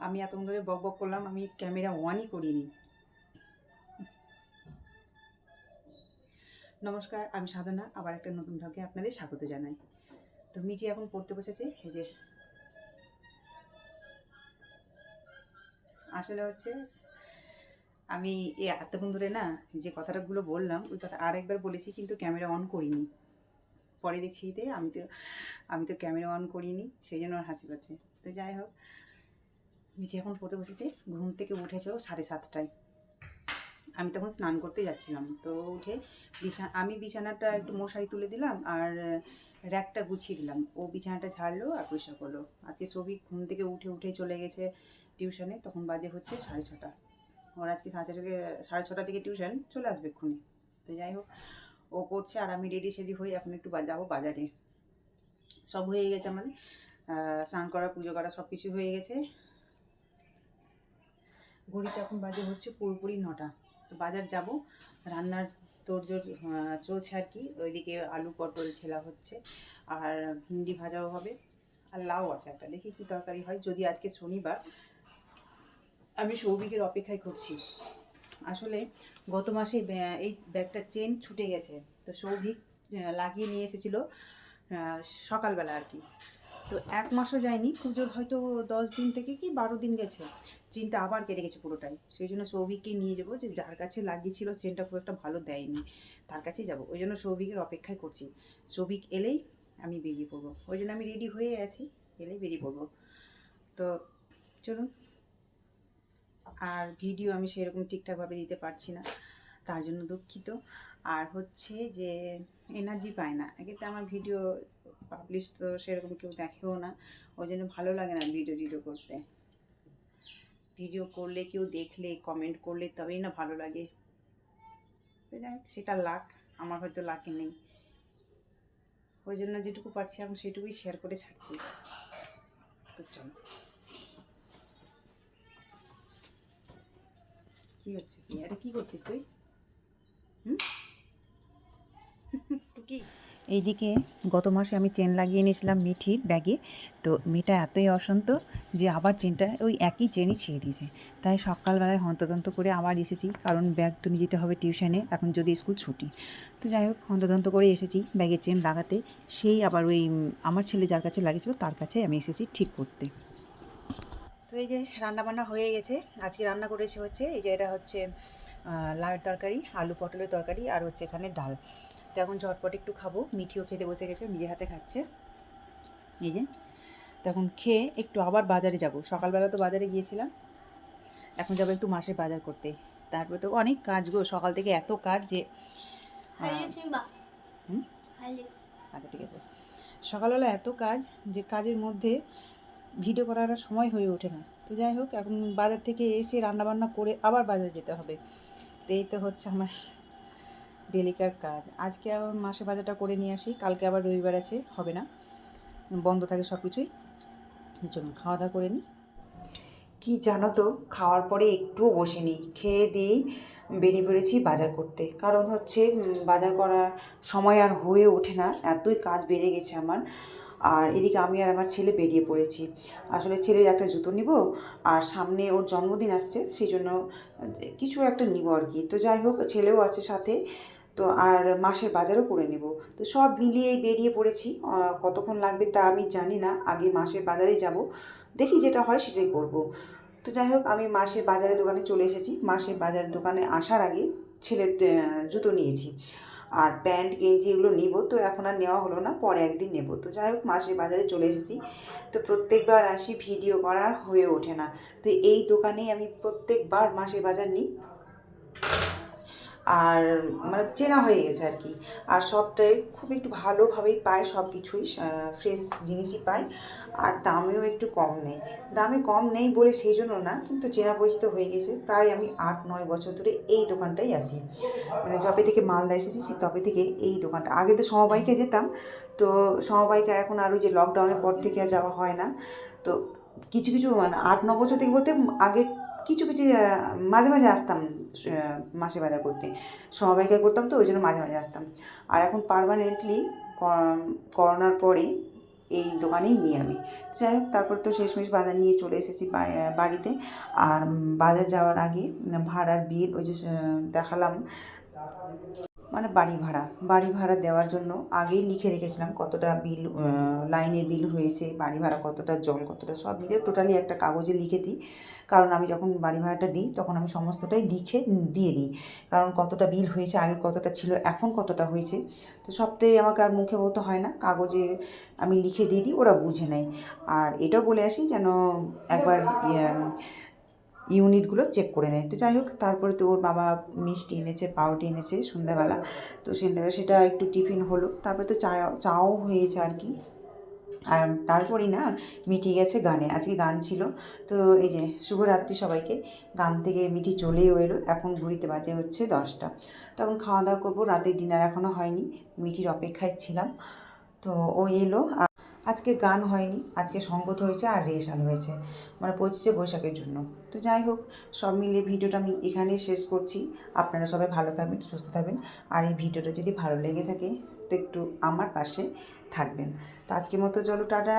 আমি এতক্ষণ ধরে বক বক করলাম, আমি ক্যামেরা অনই করিনি। নমস্কার, আমি সাধনা, আবার একটা নতুন ব্লগে আপনাদের স্বাগত জানাই। তো মিটি এখন পড়তে বসেছে। এই যে আসলে হচ্ছে আমি এতক্ষণ ধরে না যে কথাটাগুলো বললাম ওই কথা আরেকবার বলেছি, কিন্তু ক্যামেরা অন করিনি। পরে দেখছি আমি তো ক্যামেরা অন করিনি, সেই জন্য আর হাসি পাচ্ছে। তো যাই হোক, মিটি এখন পড়তে বসেছে। ঘুম থেকে উঠেছে ও 7:30টায়। আমি তখন স্নান করতে যাচ্ছিলাম, তো উঠে আমি বিছানাটা একটু মশারি তুলে দিলাম আর র্যাকটা গুছিয়ে দিলাম। ও বিছানাটা ঝাড়লো আর পরিষ্কার করলো। আজকে সবই ঘুম থেকে উঠে চলে গেছে টিউশনে। তখন বাজে হচ্ছে 6:30। ওর আজকে 6:30 থেকে টিউশন, চলে আসবে এক্ষুনি। তো যাই হোক, ও করছে আর আমি রেডি সেডি হয়ে এখন একটু যাবো বাজারে। সব হয়ে গেছে আমাদের, স্নান করা, পুজো করা সব কিছু হয়ে গেছে। ঘড়িতে এখন বাজে হচ্ছে পুরোপুরি 9টা। তো বাজার যাব, রান্নার তোড়জোড় চলছে আর কি। ওইদিকে আলু পটল ছেলা হচ্ছে আর ভিন্ডি ভাজাও হবে আর লাউ আছে একটা, দেখি কী তরকারি হয়। যদি আজকে শনিবার, আমি সৌভিকের অপেক্ষায় করছি। আসলে গত মাসে এই ব্যাগটার চেন ছুটে গেছে, তো সৌভিক লাগিয়ে নিয়ে এসেছিলো সকালবেলা আর কি। তো 1 মাসও যায়নি, পুজোর হয়তো 10 দিন থেকে কি 12 দিন গেছে, চেনটা আবার কেটে গেছে পুরোটাই। সেই জন্য সৌভিককে নিয়ে যাবো, যে যার কাছে লাগিয়েছিল চেনটা খুব একটা ভালো দেয়নি, তার কাছেই যাবো। ওই জন্য সৌভিকের অপেক্ষায় করছি। সৌভিক এলেই আমি বেরিয়ে পড়বো, ওই জন্য আমি রেডি হয়ে আছি, এলেই বেরিয়ে পড়বো। তো চলুন। আর ভিডিও আমি সেরকম ঠিকঠাকভাবে দিতে পারছি না, তার জন্য দুঃখিত। আর হচ্ছে যে এনার্জি পায় না, এক্ষেত্রে আমার ভিডিও পাবলিশ তো সেরকম কেউ দেখেও না, ওই জন্য ভালো লাগে না ভিডিও করতে। ভিডিও করলে কেউ দেখলে কমেন্ট করলে তবেই না ভালো লাগে। যাই হোক, সেটা লাক, আমার হয়তো লাকি নেই, ওই জন্য যেটুকু পারছি এখন সেটুকুই শেয়ার করে ছাড়ছি। তো চলো, কী হচ্ছে কি, এটা কী করছিস তুই? কি এইদিকে গত মাসে আমি চেন লাগিয়ে নিয়েছিলাম মিঠির ব্যাগে, তো মেয়েটা এতই অশান্ত যে আবার চেনটা ওই একই চেনই ছিঁড়ে দিয়েছে। তাই সকালবেলায় হন্তদন্ত করে আবার এসেছি, কারণ ব্যাগ তো নিয়ে যেতে হবে টিউশনে, এখন যদি স্কুল ছুটি। তো যাই হোক, হন্তদন্ত করে এসেছি ব্যাগের চেন লাগাতে। সেই আবার ওই আমার ছেলে যার কাছে লাগিয়েছিল তার কাছে আমি এসেছি ঠিক করতে। তো এই যে রান্নাবান্না হয়ে গেছে। আজকে রান্না করেছে হচ্ছে এই যে এটা হচ্ছে লাউয়ের তরকারি, আলু পটলের তরকারি, আর হচ্ছে এখানে ডাল। তো এখন ঝটপট একটু খাবো। মিঠিও খেতে বসে গেছে, নিজের হাতে খাচ্ছে। এই যে তখন খেয়ে একটু আবার বাজারে যাব। সকালবেলা তো বাজারে গিয়েছিলাম, এখন যাবো একটু মাসের বাজার করতে। তারপরে তো অনেক কাজ গো, সকাল থেকে এত কাজ যে আচ্ছা ঠিক আছে, সকালবেলা এত কাজ যে কাজের মধ্যে ভিডিও করার আর সময় হয়ে ওঠে না। তো যাই হোক, এখন বাজার থেকে এসে রান্নাবান্না করে আবার বাজারে যেতে হবে। তো এই তো হচ্ছে আমার ডেলিকার কাজ। আজকে আবার মাসে বাজারটা করে নিয়ে আসি, কালকে আবার রবিবার আছে, হবে না, বন্ধ থাকে সব কিছুই। চলুন খাওয়া দাওয়া করে নিই। কি জানো তো, খাওয়ার পরে একটুও বসিনি, খেয়ে দিয়েই বেরিয়ে পড়েছি বাজার করতে। কারণ হচ্ছে বাজার করার সময় আর হয়ে ওঠে না, এতই কাজ বেড়ে গেছে আমার। আর এদিকে আমি আর আমার ছেলে বেরিয়ে পড়েছি। আসলে ছেলের একটা জুতো নিব, আর সামনে ওর জন্মদিন আসছে, সেই জন্য কিছু একটা নিব আর কি। তো যাই হোক, ছেলেও আছে সাথে, তো আর মাসের বাজারও করে নেব। তো সব মিলিয়েই বেরিয়ে পড়েছি। কতক্ষণ লাগবে তা আমি জানি না, আগে মাসের বাজারেই যাব, দেখি যেটা হয় সেটাই করব। তো যাই হোক, আমি মাসের বাজারের দোকানে চলে এসেছি। মাসের বাজারের দোকানে আসার আগে ছেলের জুতো নিয়েছি, আর প্যান্ট গেঞ্জি এগুলো নিব। তো এখন আর নেওয়া হলো না, পরে একদিন নেব। তো যাই হোক, মাসের বাজারে চলে এসেছি। তো প্রত্যেকবার আসি, ভিডিও করার হয়ে ওঠে না। তো এই দোকানেই আমি প্রত্যেকবার মাসের বাজার নিই, আর মানে চেনা হয়ে গেছে আর কি। আর সবটাই খুব একটু ভালোভাবেই পায়, সব কিছুই ফ্রেশ জিনিসই পায়, আর দামেও একটু কম নেই। দামে কম নেই বলে সেই জন্য না, কিন্তু চেনা পরিচিত হয়ে গেছে। প্রায় আমি 8-9 বছর ধরে এই দোকানটাই আসি, মানে যবে থেকে মালদা এসেছি তবে থেকে এই দোকানটা। আগে তো সমবায়কে যেতাম, তো সমবায়কে এখন আর ওই যে লকডাউনের পর থেকে আর যাওয়া হয় না। তো কিছু কিছু মানে 8-9 বছর থেকে বলতে আগে কিছু কিছু মাঝে মাঝে আসতাম মাসে বাজার করতে, সমবায়িকা করতাম, তো ওই জন্য মাঝে মাঝে আসতাম। আর এখন পার্মানেন্টলি করোনার পরে এই দোকানেই নিই আমি। যাই হোক, তারপর তো শেষমেশ বাজার নিয়ে চলে এসেছি বাড়িতে। আর বাজার যাওয়ার আগে ভাড়ার বিল ওই যে দেখালাম, মানে বাড়ি ভাড়া দেওয়ার জন্য আগেই লিখে রেখেছিলাম কতটা বিল, লাইনের বিল হয়েছে, বাড়ি ভাড়া কতটা, জল কতটা, সব মিলে টোটালি একটা কাগজে লিখে দিই। কারণ আমি যখন বাড়ি ভাড়াটা দিই তখন আমি সমস্তটাই লিখে দিয়ে দিই, কারণ কতটা বিল হয়েছে, আগে কতটা ছিল, এখন কতটা হয়েছে। তো সবটাই আমাকে আর মুখে বলতে হয় না, কাগজে আমি লিখে দিয়ে দিই, ওরা বুঝে নেয়। আর এটাও বলে আসি যেন একবার ইউনিটগুলো চেক করে নেয়। তো যাই হোক, তারপরে তো ওর বাবা মিষ্টি এনেছে, পাউরুটি এনেছে সন্ধ্যাবেলা। তো সন্ধ্যাবেলা সেটা একটু টিফিন হলো, তারপরে তো চাও হয়েছে আর কি। আর তারপরেই না মিটি গেছে গানে, আজকে গান ছিল। তো এই যে শুভরাত্রি সবাইকে, গান থেকে মিটি চলেও এলো। এখন ঘুরিতে বাজে হচ্ছে 10টা। তখন খাওয়া দাওয়া করবো, রাতের ডিনার এখনও হয়নি, মিটির অপেক্ষায় ছিলাম। তো ও এলো। আর আজকে গান হয়নি, আজকে সঙ্গত হয়েছে আর রেশাল হয়েছে, মানে 25শে বৈশাখের জন্য। তো যাই হোক, সব মিলিয়ে ভিডিওটা আমি এখানেই শেষ করছি। আপনারা সবাই ভালো থাকবেন, সুস্থ থাকবেন। আর এই ভিডিওটা যদি ভালো লেগে থাকে তো একটু আমার পাশে থাকবেন। তো আজকের মতো চলো, টাটা।